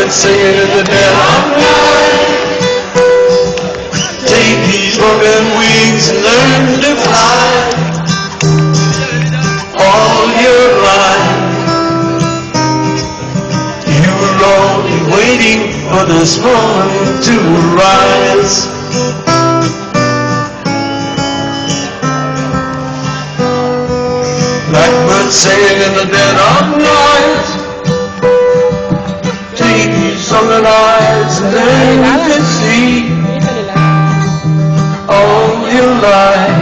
Blackbird singing in the dead of night. Take these broken wings and learn to fly. All your life you were only waiting for this moment to arise. Blackbird singing in the dead of night. Take these sunken eyes and learn to see. All your life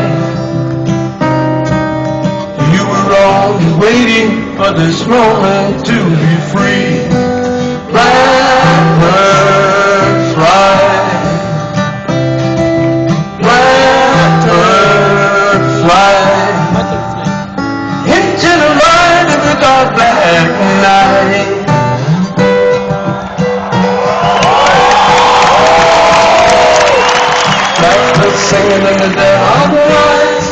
you were only waiting for this moment to be free. Blackbird fly. Blackbird fly into the light of the dark black night. Blackbird singing in the dead of night.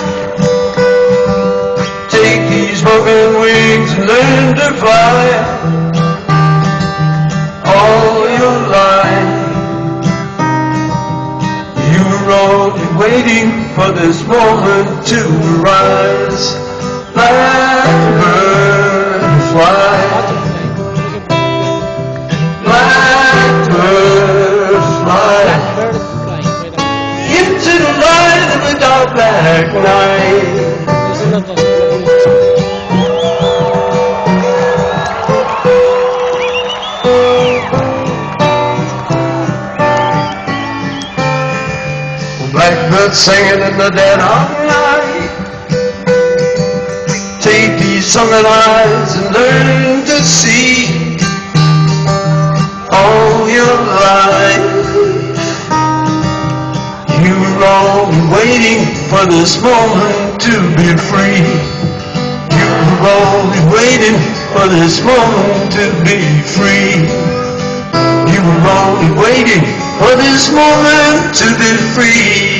Take these broken wings and learn to fly. All your life you were only waiting for this moment to arise. Blackbird fly. Blackbird fly into the light of the dark black night. Blackbird singing in the dead of night. Take these sunken eyes and learn to see. All your life you were only waiting for this moment to be free. You were only waiting for this moment to be free. You were only waiting for this moment to be free.